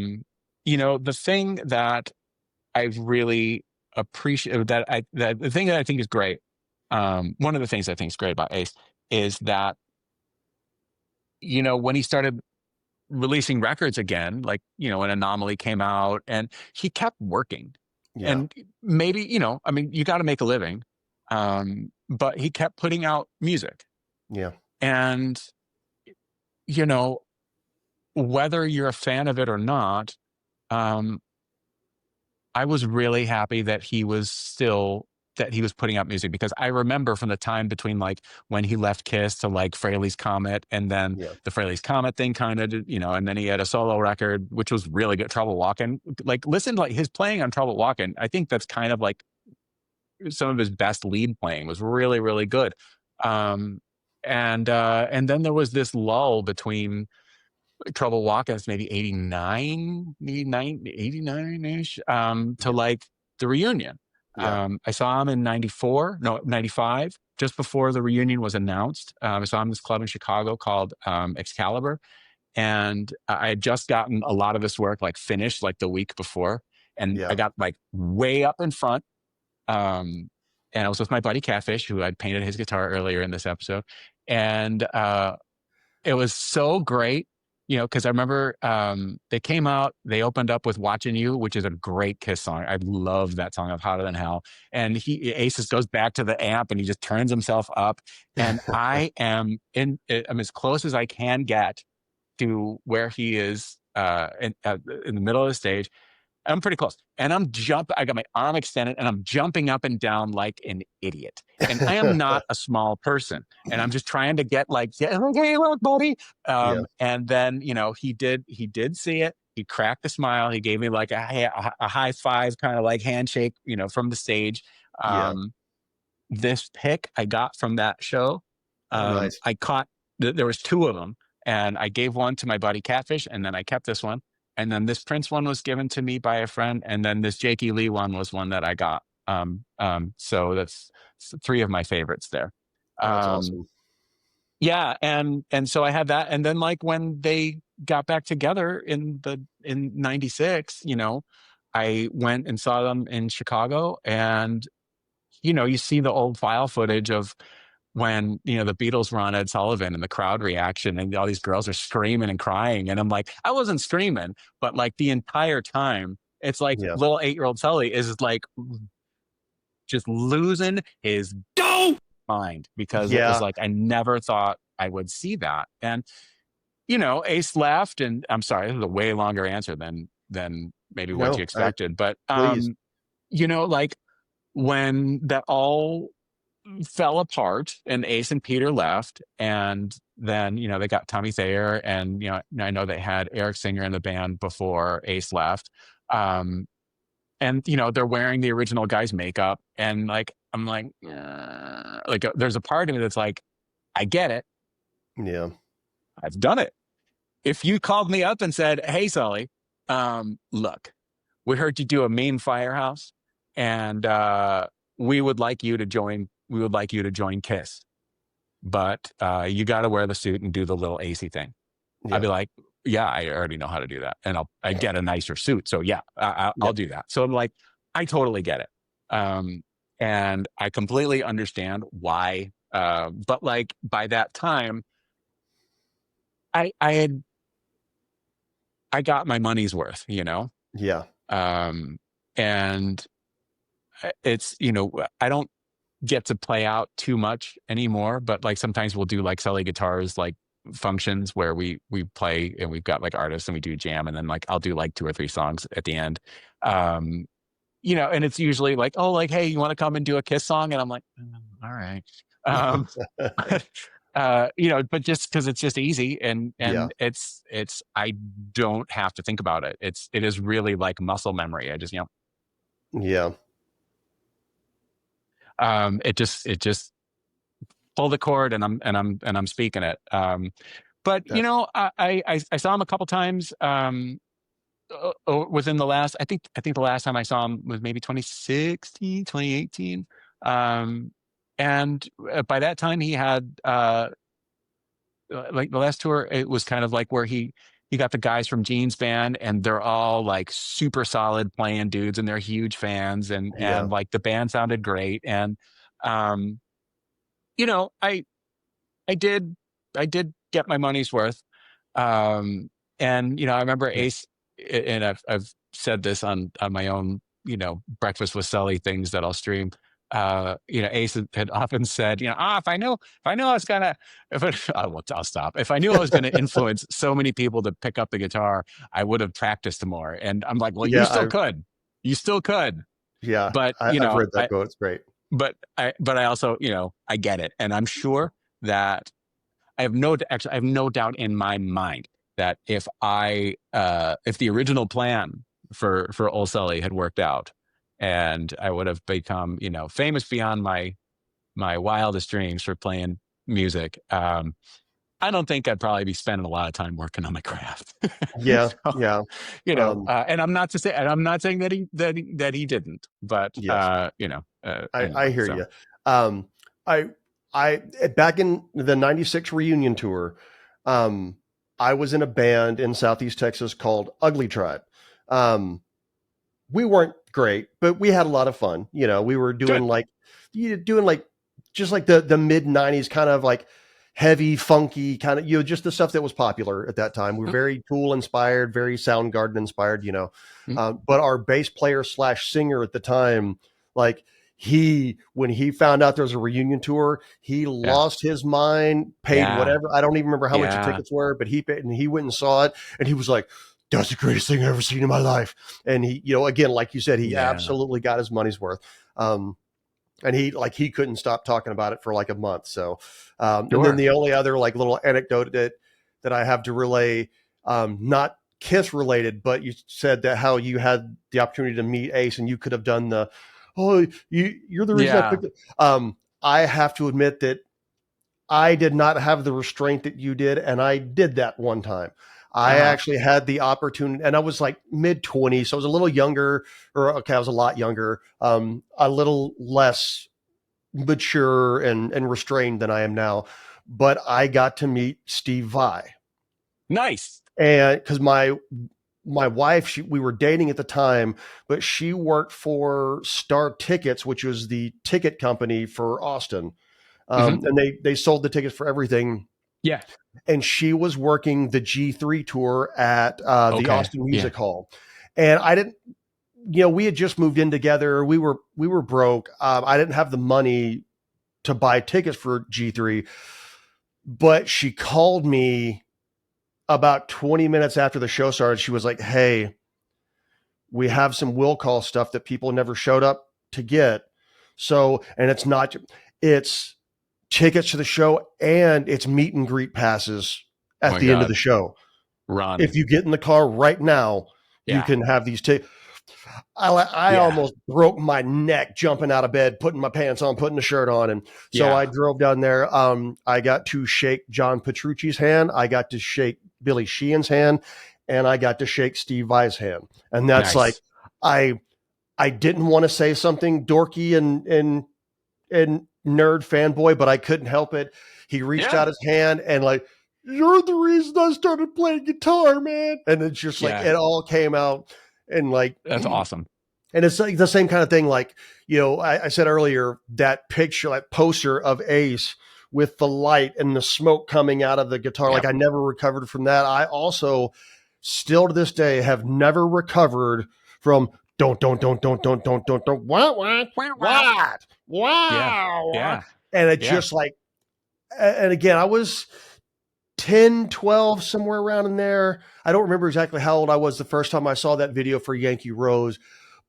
The thing that I really appreciate, the thing that I think is great, one of the things I think is great about Ace is that, when he started releasing records again, like, an Anomaly came out, and he kept working. Yeah. And maybe, I mean, you got to make a living. But he kept putting out music. Yeah. And, whether you're a fan of it or not, I was really happy that he was putting out music, because I remember from the time between like when he left Kiss to like Frehley's Comet, and then Yeah. the Frehley's Comet thing kind of, and then he had a solo record, which was really good. Trouble Walking, like listen to like his playing on Trouble Walking. I think that's kind of like some of his best lead playing was really, really good. And then there was this lull between Trouble Walking, maybe 89-ish, to like the reunion. Yeah. I saw him in 95, just before the reunion was announced. I saw him in this club in Chicago called Excalibur. And I had just gotten a lot of this work like finished like the week before. And I got like way up in front. And I was with my buddy Catfish, who I'd painted his guitar earlier in this episode. And it was so great, because I remember they came out, they opened up with Watching You, which is a great Kiss song. I love that song of Hotter Than Hell. And Ace just goes back to the amp and he just turns himself up. And I'm as close as I can get to where he is in the middle of the stage. I'm pretty close. And I got my arm extended and I'm jumping up and down like an idiot. And I am not a small person. And I'm just trying to get like, yeah, okay, look, buddy. And then, he did see it. He cracked a smile. He gave me like a high five, kind of like handshake, from the stage. This pick I got from that show. Nice. I caught, there was two of them. And I gave one to my buddy Catfish, and then I kept this one. And then this Prince one was given to me by a friend. And then this Jakey Lee one was one that I got. So that's three of my favorites there. That's awesome. Yeah. And so I had that. And then like when they got back together in 96, I went and saw them in Chicago, and, you see the old file footage of when, the Beatles were on Ed Sullivan and the crowd reaction and all these girls are screaming and crying. And I'm like, I wasn't screaming, but like the entire time, it's like little 8-year-old Sully is like just losing his mind, because it was like, I never thought I would see that. And, Ace left, and I'm sorry, this is a way longer answer than maybe what you expected. But, like when that all fell apart and Ace and Peter left, and then they got Tommy Thayer, and I know they had Eric Singer in the band before Ace left, and they're wearing the original guy's makeup, and like I'm like there's a part of me that's like, I get it, I've done it. If you called me up and said, hey Sully, look, we heard you do a Maine Firehouse, and we would like you to join Kiss, but you got to wear the suit and do the little AC thing. I'd be like, yeah, I already know how to do that. And I get a nicer suit. So yeah, I'll do that. So I'm like, I totally get it. And I completely understand why. But like by that time, I got my money's worth, Yeah. And it's, I don't get to play out too much anymore, but like sometimes we'll do like Sully Guitars like functions where we play and we've got like artists and we do jam, and then like I'll do like 2 or 3 songs at the end, and it's usually like, oh, like, hey, you want to come and do a Kiss song? And I'm like, all right. But just because it's just easy, and it's I don't have to think about it. It is really like muscle memory. I just it just pull the cord and I'm speaking it. But I saw him a couple times within the last, I think the last time I saw him was maybe 2016, 2018. And by that time he had like the last tour, it was kind of like where he got the guys from Gene's band, and they're all like super solid playing dudes, and they're huge fans, and like the band sounded great. And I did get my money's worth. And I remember Ace, and I've said this on my own, Breakfast with Sully things that I'll stream. Ace had often said, if I knew I was gonna, I'll stop. If I knew I was gonna influence so many people to pick up the guitar, I would have practiced more. And I'm like, well, Yeah, you still could, yeah, but I've read that quote. It's great. but I also, I get it, and I'm sure that I have no doubt in my mind that if the original plan for Old Sully had worked out, and I would have become, famous beyond my wildest dreams for playing music. I don't think I'd probably be spending a lot of time working on my craft. Yeah, So, yeah, and I'm not saying that he didn't, but yes. I anyway, hear so you. Um, I I back in the '96 reunion tour, um, I was in a band in Southeast Texas called Ugly Tribe. Um, we weren't great, but we had a lot of fun. We were good. doing like just like the mid '90s kind of like heavy, funky kind of just the stuff that was popular at that time. We were very Tool inspired, very Soundgarden inspired. Mm-hmm. But our bass player slash singer at the time, like when he found out there was a reunion tour, he Yeah, lost his mind, paid yeah, whatever. I don't even remember how much the yeah, tickets were, but he paid and he went and saw it, and he was like, "That's the greatest thing I've ever seen in my life." And he, again, like you said, he yeah. absolutely got his money's worth. And he couldn't stop talking about it for like a month. So, and then Sure. the only other like little anecdote that I have to relay, not Kiss related, but you said that how you had the opportunity to meet Ace and you could have done you're the reason I Yeah. picked it. I have to admit that I did not have the restraint that you did, and I did that one time. I Uh-huh. actually had the opportunity, and I was like mid 20s, so I was a little younger, I was a lot younger, a little less mature and restrained than I am now. But I got to meet Steve Vai, Nice. and because my wife, we were dating at the time, but she worked for Star Tickets, which was the ticket company for Austin, Hmm. and they sold the tickets for everything. Yeah. And she was working the G3 tour at the Okay. Austin Yeah. Music Hall, and I didn't. We had just moved in together. We were broke. I didn't have the money to buy tickets for G3, but she called me about 20 minutes after the show started. She was like, "Hey, we have some will call stuff that people never showed up to get. So, and it's tickets to the show and it's meet and greet passes Oh at my the end of the God. show. Run. If you get in the car right now, you Yeah. can have these tickets." I Yeah. almost broke my neck jumping out of bed, putting my pants on, putting the shirt on. And so Yeah. I drove down there. I got to shake John Petrucci's hand. I got to shake Billy Sheehan's hand, and I got to shake Steve Vai's hand. And that's like, Nice. I, I didn't want to say something dorky and nerd fanboy, but I couldn't help it. He reached Yeah. out his hand and like, "You're the reason I started playing guitar, man." And it's just like, Yeah. it all came out and like, That's awesome. and it's like the same kind of thing. Like, I said earlier, that picture, that poster of Ace with the light and the smoke coming out of the guitar. Like Yep. I never recovered from that. I also still to this day have never recovered from don't, what, Yeah. wow. Yeah. And it Yeah. just like, and again, I was 10, 12, somewhere around in there. I don't remember exactly how old I was the first time I saw that video for Yankee Rose,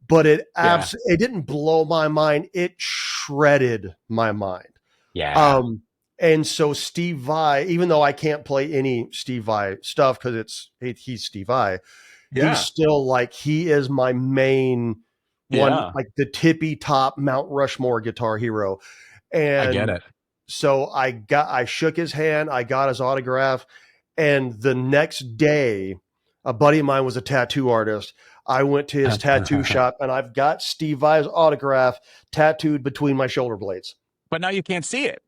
but Yeah. it didn't blow my mind. It shredded my mind. Yeah. Um, and so Steve Vai, even though I can't play any Steve Vai stuff because he's Steve Vai, he's Yeah. still like he is my main one, Yeah. like the tippy top Mount Rushmore guitar hero. I get And it. so I shook his hand, I got his autograph, and the next day, a buddy of mine was a tattoo artist. I went to his tattoo shop and I've got Steve Vai's autograph tattooed between my shoulder blades. But now you can't see it.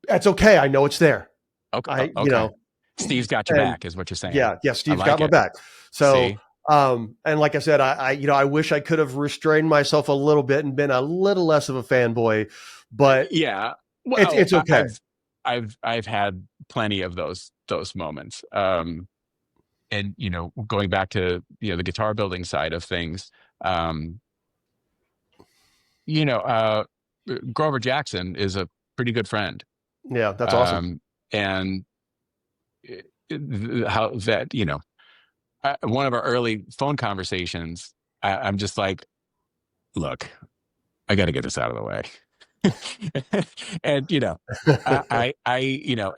That's okay. I know it's there. Okay. I, Okay. Steve's got your and back, is what you're saying. yeah, I Steve's got like my it. back. So, See? and like I said, I wish I could have restrained myself a little bit and been a little less of a fanboy, but Yeah. Well, it's okay. I've had plenty of those moments. And going back to the guitar building side of things, Grover Jackson is a pretty good friend. Yeah, that's awesome. And how that, one of our early phone conversations, I'm just like, look, I got to get this out of the way. And,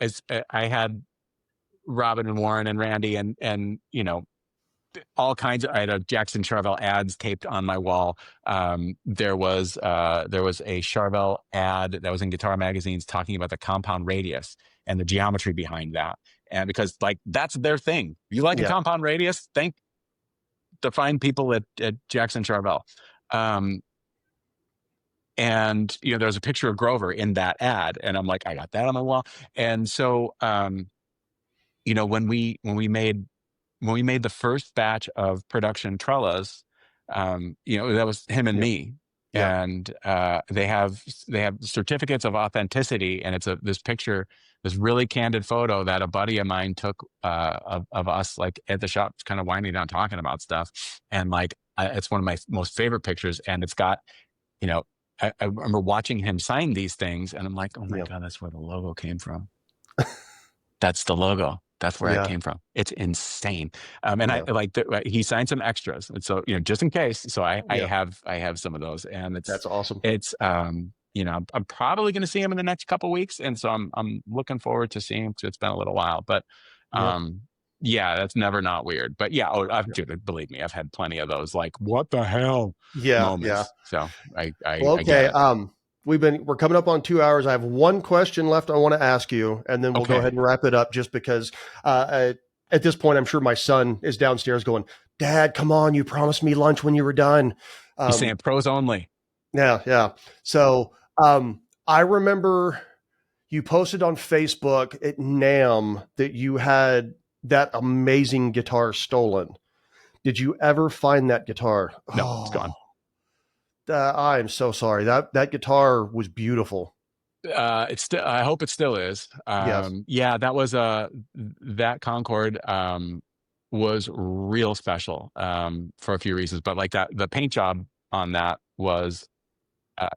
as I had Robin and Warren and Randy and all kinds of, I had a Jackson Charvel ads taped on my wall. There was a Charvel ad that was in guitar magazines talking about the compound radius and the geometry behind that. And because like, that's their thing. You like a compound radius? Thank the fine people at Jackson Charvel. And there was a picture of Grover in that ad, and I'm like, I got that on my wall. And so, when we made the first batch of production trellas, that was him and me. And they have certificates of authenticity, and it's this picture, this really candid photo that a buddy of mine took of us like at the shop, kind of winding down talking about stuff. And like, it's one of my most favorite pictures, and it's got, I remember watching him sign these things, and I'm like, oh my God, that's where the logo came from. That's the logo. That's where it came from. It's insane. And I like he signed some extras. And so, just in case. So I have some of those, and that's awesome. It's, I'm probably going to see him in the next couple of weeks. And so I'm looking forward to seeing him, because it's been a little while, but, that's never not weird. But dude, believe me, I've had plenty of those, like, what the hell moments. Yeah. So okay. We're coming up on 2 hours. I have one question left I want to ask you, and then we'll go ahead and wrap it up, just because at this point, I'm sure my son is downstairs going, Dad, come on. You promised me lunch when you were done. He's saying pros only. Yeah. So I remember you posted on Facebook at NAMM that you had that amazing guitar stolen. Did you ever find that guitar? No, it's gone. I'm so sorry. That guitar was beautiful. It's still, I hope it still is. Yeah, that was that Concorde was real special for a few reasons, but like that, the paint job on that was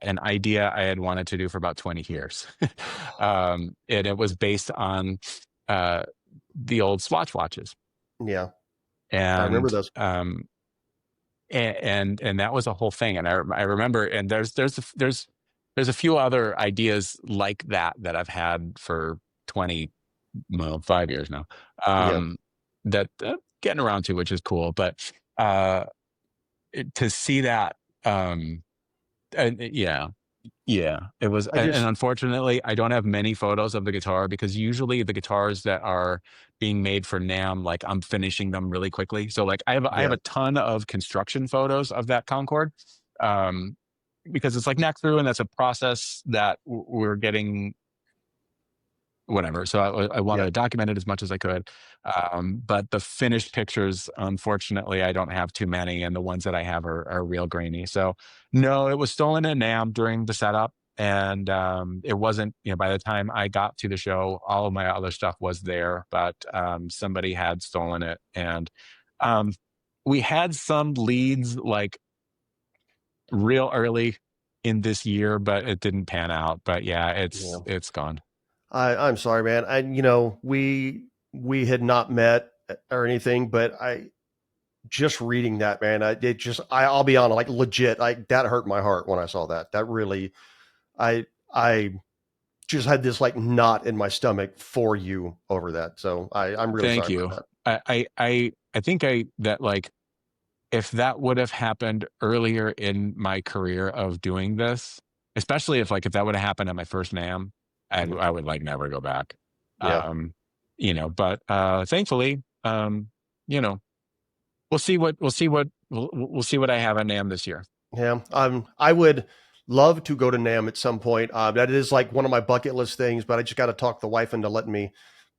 an idea I had wanted to do for about 20 years. And it was based on the old Swatch watches. Yeah. And I remember those. And that was a whole thing. And I remember, and there's a few other ideas like that I've had for 5 years now, that getting around to, which is cool. But to see that, it was, and unfortunately, I don't have many photos of the guitar, because usually the guitars that are being made for NAMM, like, I'm finishing them really quickly. So like I have a ton of construction photos of that Concorde, because it's like neck through, and that's a process that we're getting whatever. So I wanted to document it as much as I could. But the finished pictures, unfortunately, I don't have too many. And the ones that I have are real grainy. So no, it was stolen at NAMM during the setup. And it wasn't, by the time I got to the show, all of my other stuff was there, but somebody had stolen it. And we had some leads like real early in this year, but it didn't pan out. But it's gone. I'm sorry, man. We had not met or anything, but just reading that, man, I'll be honest, like, legit, that hurt my heart when I saw that. That really, I just had this like knot in my stomach for you over that. So I'm really sorry about that. I think that like, if that would have happened earlier in my career of doing this, especially if that would have happened at my first NAMM, I would like never go back. But thankfully, we'll see what I have on NAMM this year. Yeah. I would love to go to NAMM at some point. That is like one of my bucket list things, but I just got to talk the wife into letting me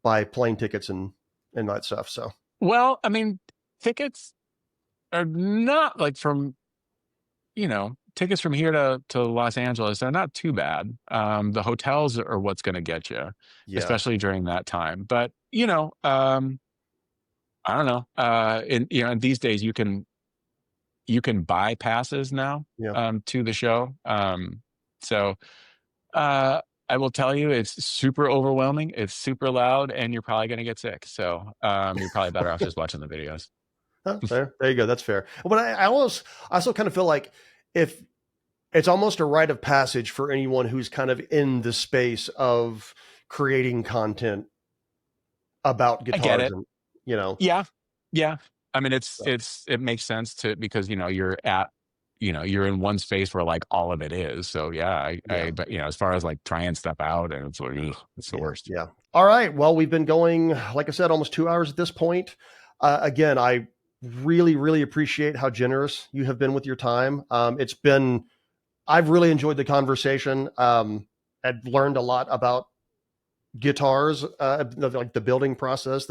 buy plane tickets and that stuff. So, well, I mean, tickets are not like tickets from here to Los Angeles, they're not too bad. The hotels are what's going to get you, especially during that time. But, I don't know. And these days you can you can buy passes now to the show. So I will tell you, it's super overwhelming. It's super loud, and you're probably going to get sick. So you're probably better off just watching the videos. There you go. That's fair. But I also kind of feel like if it's almost a rite of passage for anyone who's kind of in the space of creating content about guitars. I get it. And, Yeah. I mean, it makes sense because, you're in one space where like all of it is. So but as far as like trying stuff out, and it's like, it's the worst. Yeah. All right. Well, we've been going, like I said, almost 2 hours at this point. Again, I really, really appreciate how generous you have been with your time. I've really enjoyed the conversation. I've learned a lot about guitars, like the building process,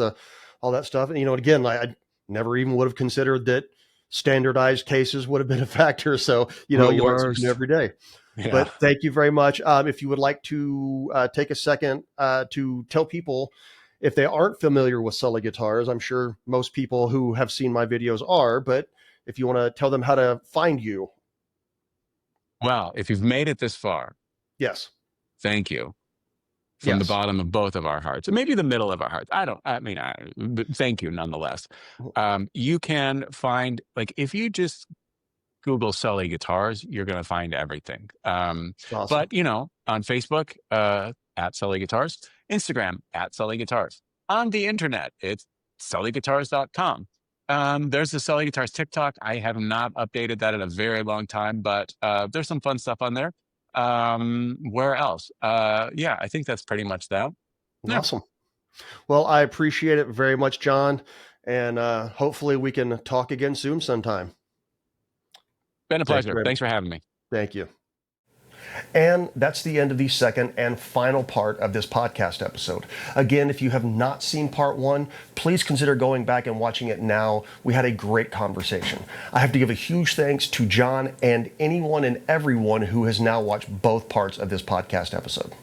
all that stuff. And, again, I never even would have considered that standardized cases would have been a factor. So, you learn something every day. Yeah. But thank you very much. If you would like to take a second to tell people, if they aren't familiar with Sully Guitars, I'm sure most people who have seen my videos are, but if you want to tell them how to find you. Well, if you've made it this far. Yes. Thank you. From the bottom of both of our hearts, and maybe the middle of our hearts. But thank you nonetheless. You can find, like, if you just Google Sully Guitars, you're going to find everything. Awesome. But, on Facebook, at Sully Guitars, Instagram, at Sully Guitars. On the internet, it's sullyguitars.com. There's the Sully Guitars TikTok. I have not updated that in a very long time, but there's some fun stuff on there. Where else? I think that's pretty much that. Awesome. Well, I appreciate it very much, John. And hopefully we can talk again soon sometime. Been a pleasure. Thanks for having me. Thank you. And that's the end of the second and final part of this podcast episode. Again, if you have not seen part one, please consider going back and watching it now. We had a great conversation. I have to give a huge thanks to John and anyone and everyone who has now watched both parts of this podcast episode.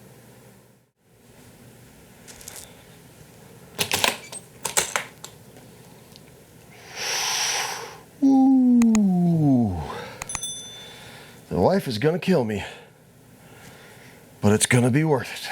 Ooh. The wife is going to kill me. But it's going to be worth it.